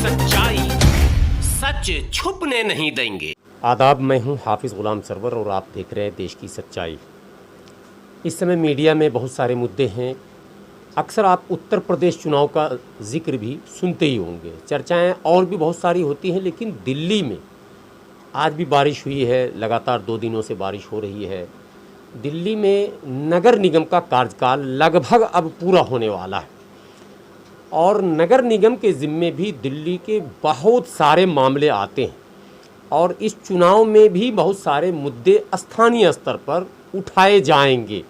सच्चाई सच छुपने नहीं देंगे। आदाब, मैं हूं हाफिज़ गुलाम सरवर और आप देख रहे हैं देश की सच्चाई। इस समय मीडिया में बहुत सारे मुद्दे हैं। अक्सर आप उत्तर प्रदेश चुनाव का जिक्र भी सुनते ही होंगे। चर्चाएं और भी बहुत सारी होती हैं, लेकिन दिल्ली में आज भी बारिश हुई है। लगातार 2 दिनों से बारिश हो रही है। दिल्ली में नगर निगम का कार्यकाल लगभग अब पूरा होने वाला है और नगर निगम के ज़िम्मे भी दिल्ली के बहुत सारे मामले आते हैं और इस चुनाव में भी बहुत सारे मुद्दे स्थानीय स्तर पर उठाए जाएंगे।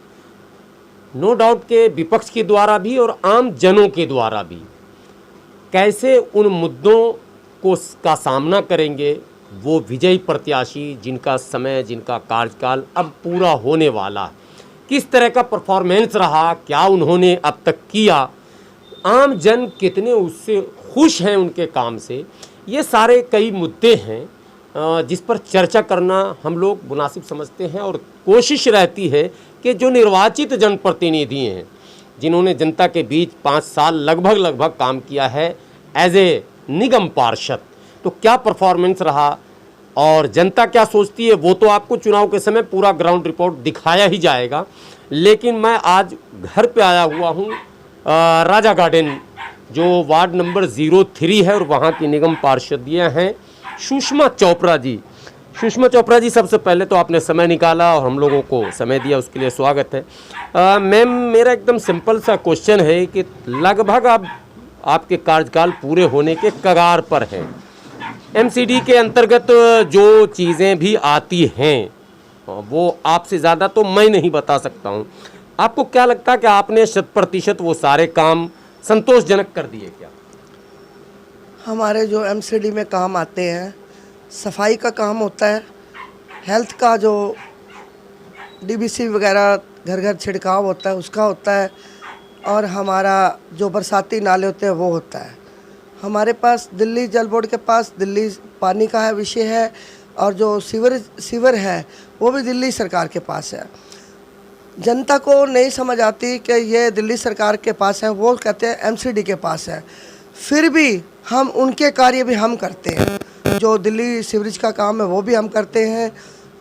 नो डाउट के विपक्ष के द्वारा भी और आम जनों के द्वारा भी। कैसे उन मुद्दों का सामना करेंगे वो विजयी प्रत्याशी जिनका समय, जिनका कार्यकाल अब पूरा होने वाला, किस तरह का परफॉर्मेंस रहा, क्या उन्होंने अब तक किया, आम जन कितने उससे खुश हैं उनके काम से, ये सारे कई मुद्दे हैं जिस पर चर्चा करना हम लोग मुनासिब समझते हैं। और कोशिश रहती है कि जो निर्वाचित जनप्रतिनिधि हैं, जिन्होंने जनता के बीच 5 साल लगभग काम किया है एज ए निगम पार्षद, तो क्या परफॉर्मेंस रहा और जनता क्या सोचती है, वो तो आपको चुनाव के समय पूरा ग्राउंड रिपोर्ट दिखाया ही जाएगा। लेकिन मैं आज घर पे आया हुआ हूँ राजा गार्डन, जो वार्ड नंबर 03 है, और वहाँ की निगम पार्षदियाँ हैं सुषमा चोपड़ा जी। सुषमा चोपड़ा जी, सबसे पहले तो आपने समय निकाला और हम लोगों को समय दिया, उसके लिए स्वागत है। मैम, मेरा एकदम सिंपल सा क्वेश्चन है कि लगभग अब आपके कार्यकाल पूरे होने के कगार पर हैं। एमसीडी के अंतर्गत जो चीज़ें भी आती हैं वो आपसे ज़्यादा तो मैं नहीं बता सकता हूँ। आपको क्या लगता है कि आपने 100% वो सारे काम संतोषजनक कर दिए क्या? हमारे जो एमसीडी में काम आते हैं, सफाई का काम होता है, हेल्थ का जो डीबीसी वगैरह घर घर छिड़काव होता है उसका होता है, और हमारा जो बरसाती नाले होते हैं वो होता है। हमारे पास दिल्ली जल बोर्ड के पास दिल्ली पानी का है विषय है, और जो सीवर है वो भी दिल्ली सरकार के पास है। जनता को नहीं समझ आती कि ये दिल्ली सरकार के पास है, वो कहते हैं एमसीडी के पास है। फिर भी हम उनके कार्य भी हम करते हैं। जो दिल्ली सीवरेज का काम है वो भी हम करते हैं।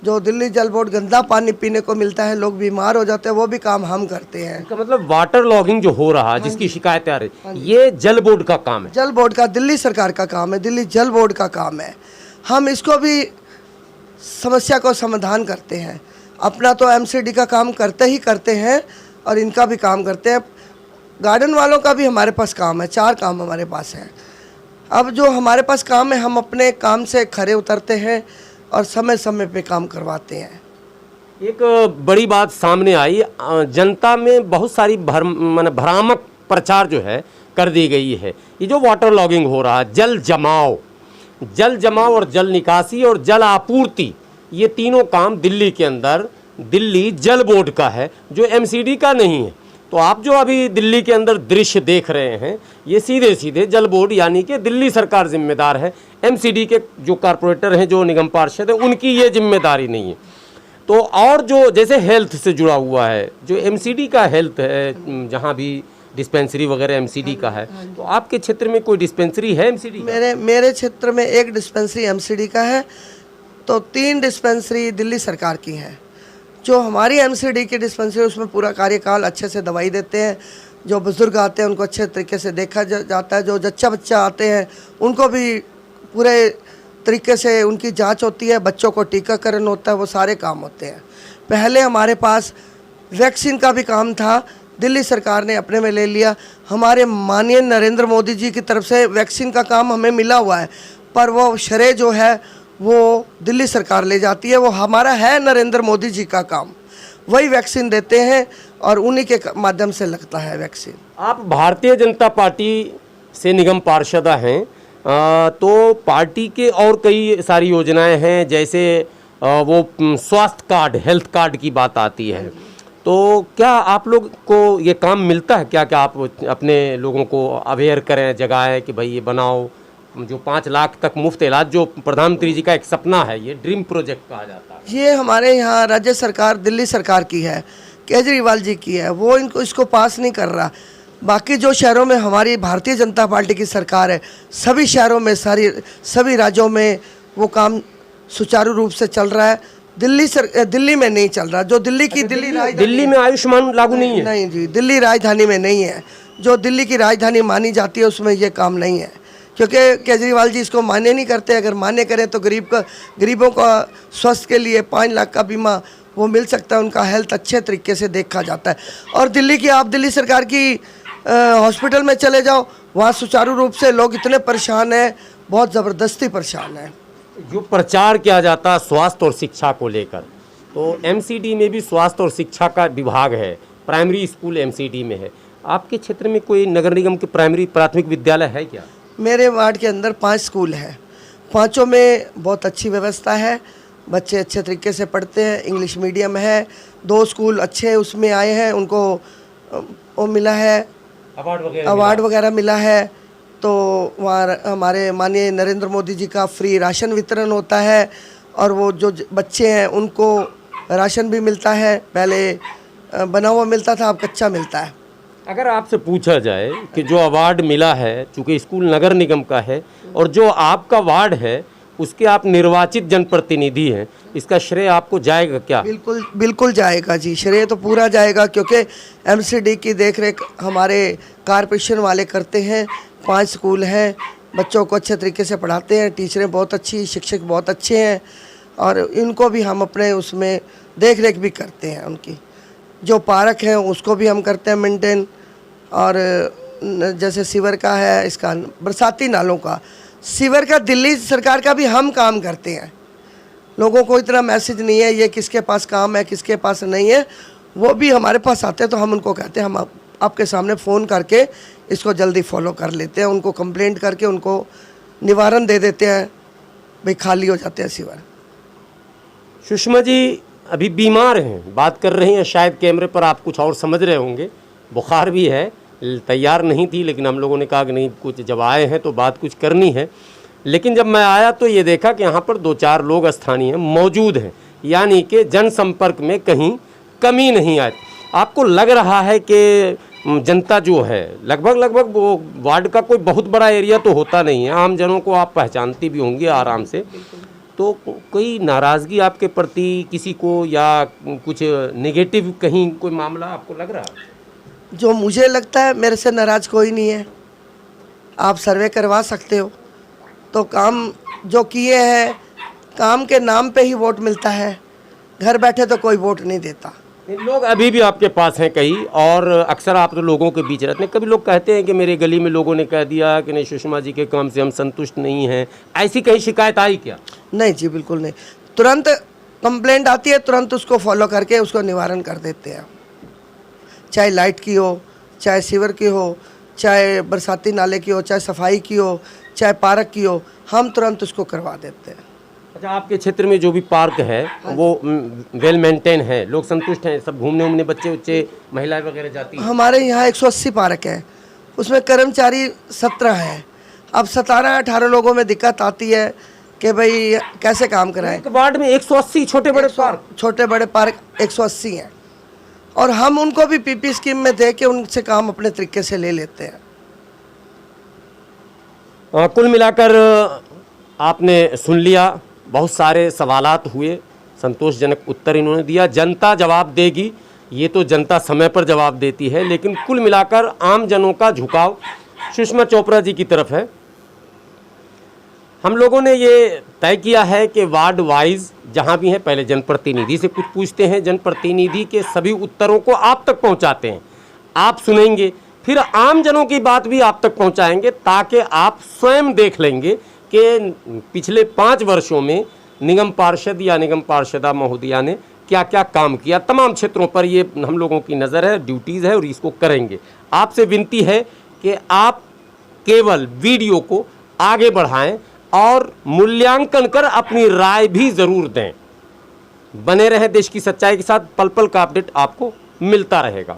जो दिल्ली जल बोर्ड गंदा पानी पीने को मिलता है, लोग बीमार हो जाते हैं, वो भी काम हम करते हैं। इसका मतलब वाटर लॉगिंग जो हो रहा है, जिसकी शिकायतें आ रही, ये जल बोर्ड का काम है? जल बोर्ड का, दिल्ली सरकार का काम है, दिल्ली जल बोर्ड का काम है। हम इसको भी समस्या को समाधान करते हैं। अपना तो एमसीडी का काम करते ही करते हैं और इनका भी काम करते हैं। गार्डन वालों का भी हमारे पास काम है, 4 काम हमारे पास हैं। अब जो हमारे पास काम है, हम अपने काम से खरे उतरते हैं और समय समय पे काम करवाते हैं। एक बड़ी बात सामने आई, जनता में बहुत सारी भ्रामक प्रचार जो है कर दी गई है। ये जो वाटर लॉगिंग हो रहा है, जल जमाव और जल निकासी और जल आपूर्ति, ये तीनों काम दिल्ली के अंदर दिल्ली जल बोर्ड का है, जो एमसीडी का नहीं है। तो आप जो अभी दिल्ली के अंदर दृश्य देख रहे हैं, ये सीधे जल बोर्ड यानी कि दिल्ली सरकार जिम्मेदार है। एमसीडी के जो कारपोरेटर हैं, जो निगम पार्षद हैं, उनकी ये जिम्मेदारी नहीं है। तो और जो जैसे हेल्थ से जुड़ा हुआ है, जो एमसीडी का हेल्थ है, जहाँ भी डिस्पेंसरी वगैरह एमसीडी का है, तो आपके क्षेत्र में कोई डिस्पेंसरी है एमसीडी? मेरे क्षेत्र में 1 डिस्पेंसरी एमसीडी का है, तो 3 डिस्पेंसरी दिल्ली सरकार की हैं। जो हमारी एमसीडी की डिस्पेंसरी, उसमें पूरा कार्यकाल अच्छे से दवाई देते हैं। जो बुज़ुर्ग आते हैं उनको अच्छे तरीके से देखा जाता है। जो जच्चा बच्चा आते हैं उनको भी पूरे तरीके से उनकी जांच होती है। बच्चों को टीकाकरण होता है, वो सारे काम होते हैं। पहले हमारे पास वैक्सीन का भी काम था, दिल्ली सरकार ने अपने में ले लिया। हमारे माननीय नरेंद्र मोदी जी की तरफ से वैक्सीन का काम हमें मिला हुआ है, पर वो श्रेय जो है वो दिल्ली सरकार ले जाती है। वो हमारा है नरेंद्र मोदी जी का काम, वही वैक्सीन देते हैं और उन्हीं के माध्यम से लगता है वैक्सीन। आप भारतीय जनता पार्टी से निगम पार्षद हैं, तो पार्टी के और कई सारी योजनाएं हैं, जैसे वो स्वास्थ्य कार्ड, हेल्थ कार्ड की बात आती है। तो क्या आप लोग को ये काम मिलता है क्या आप अपने लोगों को अवेयर करें, जगाएं कि भाई ये बनाओ, जो 5 लाख तक मुफ्त इलाज, जो प्रधानमंत्री जी का एक सपना है, ये ड्रीम प्रोजेक्ट कहा जाता है, ये हमारे यहाँ राज्य सरकार दिल्ली सरकार की है, केजरीवाल जी की है। वो इसको पास नहीं कर रहा। बाकी जो शहरों में हमारी भारतीय जनता पार्टी की सरकार है, सभी शहरों में सभी राज्यों में वो काम सुचारू रूप से चल रहा है। दिल्ली में नहीं चल रहा। जो दिल्ली की दिल्ली में आयुष्मान लागू नहीं है? नहीं जी, दिल्ली राजधानी में नहीं है। जो दिल्ली की राजधानी मानी जाती है उसमें ये काम नहीं है, क्योंकि केजरीवाल जी इसको मान्य नहीं करते। अगर मान्य करें तो गरीबों का स्वास्थ्य के लिए 5 लाख का बीमा वो मिल सकता है, उनका हेल्थ अच्छे तरीके से देखा जाता है। और आप दिल्ली सरकार की हॉस्पिटल में चले जाओ, वहाँ सुचारू रूप से लोग इतने परेशान हैं, बहुत ज़बरदस्ती परेशान हैं। जो प्रचार किया जाता है स्वास्थ्य और शिक्षा को लेकर, तो एमसीडी में भी स्वास्थ्य और शिक्षा का विभाग है, प्राइमरी स्कूल एमसीडी में है। आपके क्षेत्र में कोई नगर निगम के प्राथमिक विद्यालय है क्या? मेरे वार्ड के अंदर 5 स्कूल हैं, 5 में बहुत अच्छी व्यवस्था है, बच्चे अच्छे तरीके से पढ़ते हैं, इंग्लिश मीडियम है। 2 स्कूल अच्छे उसमें आए हैं, उनको वो मिला है, अवार्ड वगैरह मिला है। तो वहाँ हमारे माननीय नरेंद्र मोदी जी का फ्री राशन वितरण होता है, और वो जो बच्चे हैं उनको राशन भी मिलता है। पहले बना हुआ मिलता था, अब कच्चा मिलता है। अगर आपसे पूछा जाए कि जो अवार्ड मिला है, चूँकि स्कूल नगर निगम का है और जो आपका वार्ड है उसके आप निर्वाचित जनप्रतिनिधि हैं, इसका श्रेय आपको जाएगा क्या? बिल्कुल जाएगा जी, श्रेय तो पूरा जाएगा, क्योंकि एमसीडी की देखरेख हमारे कारपोरेशन वाले करते हैं। 5 स्कूल हैं, बच्चों को अच्छे तरीके से पढ़ाते हैं, टीचरें बहुत अच्छी, शिक्षक बहुत अच्छे हैं, और इनको भी हम अपने उसमें देख रेख भी करते हैं। उनकी जो पार्क है उसको भी हम करते हैं मेंटेन, और जैसे सीवर का है, इसका बरसाती नालों का, सीवर का दिल्ली सरकार का भी हम काम करते हैं। लोगों को इतना मैसेज नहीं है ये किसके पास काम है किसके पास नहीं है, वो भी हमारे पास आते हैं तो हम उनको कहते हैं हम आपके सामने फ़ोन करके इसको जल्दी फॉलो कर लेते हैं, उनको कंप्लेंट करके उनको निवारण दे देते हैं, भाई खाली हो जाते हैं सीवर। सुषमा जी अभी बीमार हैं, बात कर रही हैं, शायद कैमरे पर आप कुछ और समझ रहे होंगे, बुखार भी है, तैयार नहीं थी, लेकिन हम लोगों ने कहा कि नहीं, कुछ जब आए हैं तो बात कुछ करनी है। लेकिन जब मैं आया तो ये देखा कि यहाँ पर 2-4 लोग स्थानीय मौजूद हैं, यानी कि जनसंपर्क में कहीं कमी नहीं आई। आपको लग रहा है कि जनता जो है लगभग वो वार्ड का कोई बहुत बड़ा एरिया तो होता नहीं है, आम जनों को आप पहचानती भी होंगी आराम से, तो कोई नाराज़गी आपके प्रति किसी को या कुछ नेगेटिव कहीं कोई मामला आपको लग रहा है? जो मुझे लगता है मेरे से नाराज़ कोई नहीं है। आप सर्वे करवा सकते हो, तो काम जो किए हैं, काम के नाम पे ही वोट मिलता है, घर बैठे तो कोई वोट नहीं देता। लोग अभी भी आपके पास हैं कई, और अक्सर आप तो लोगों के बीच रहते हैं, कभी लोग कहते हैं कि मेरे गली में लोगों ने कह दिया कि नहीं, सुषमा जी के काम से हम संतुष्ट नहीं हैं, ऐसी कहीं शिकायत आई क्या? नहीं जी, बिल्कुल नहीं। तुरंत कंप्लेंट आती है, तुरंत उसको फॉलो करके उसको निवारण कर देते हैं, चाहे लाइट की हो, चाहे सीवर की हो, चाहे बरसाती नाले की हो, चाहे सफाई की हो, चाहे पार्क की हो, हम तुरंत उसको करवा देते हैं। अच्छा, आपके क्षेत्र में जो भी पार्क है वो वेल मेंटेन है, लोग संतुष्ट हैं, सब घूमने बच्चे महिलाएं वगैरह जाती हैं? हमारे यहाँ 180 पार्क है, उसमें कर्मचारी 17 हैं। अब 17-18 लोगों में दिक्कत आती है कि भाई कैसे काम कराएं। एक वार्ड में 180 छोटे बड़े पार्क 180 हैं, और हम उनको भी पीपी स्कीम में दे के उनसे काम अपने तरीके से ले लेते हैं। कुल मिलाकर आपने सुन लिया, बहुत सारे सवालात हुए, संतोषजनक उत्तर इन्होंने दिया। जनता जवाब देगी, ये तो जनता समय पर जवाब देती है, लेकिन कुल मिलाकर आम जनों का झुकाव सुषमा चोपड़ा जी की तरफ है। हम लोगों ने ये तय किया है कि वार्ड वाइज जहाँ भी हैं, पहले जनप्रतिनिधि से कुछ पूछते हैं, जनप्रतिनिधि के सभी उत्तरों को आप तक पहुँचाते हैं, आप सुनेंगे, फिर आम जनों की बात भी आप तक पहुँचाएंगे, ताकि आप स्वयं देख लेंगे कि पिछले 5 वर्षों में निगम पार्षद या निगम पार्षदा महोदया ने क्या क्या काम किया। तमाम क्षेत्रों पर ये हम लोगों की नज़र है, ड्यूटीज़ है, और इसको करेंगे। आपसे विनती है कि आप केवल वीडियो को आगे बढ़ाएं और मूल्यांकन कर अपनी राय भी ज़रूर दें। बने रहें देश की सच्चाई के साथ, पल पल का अपडेट आपको मिलता रहेगा।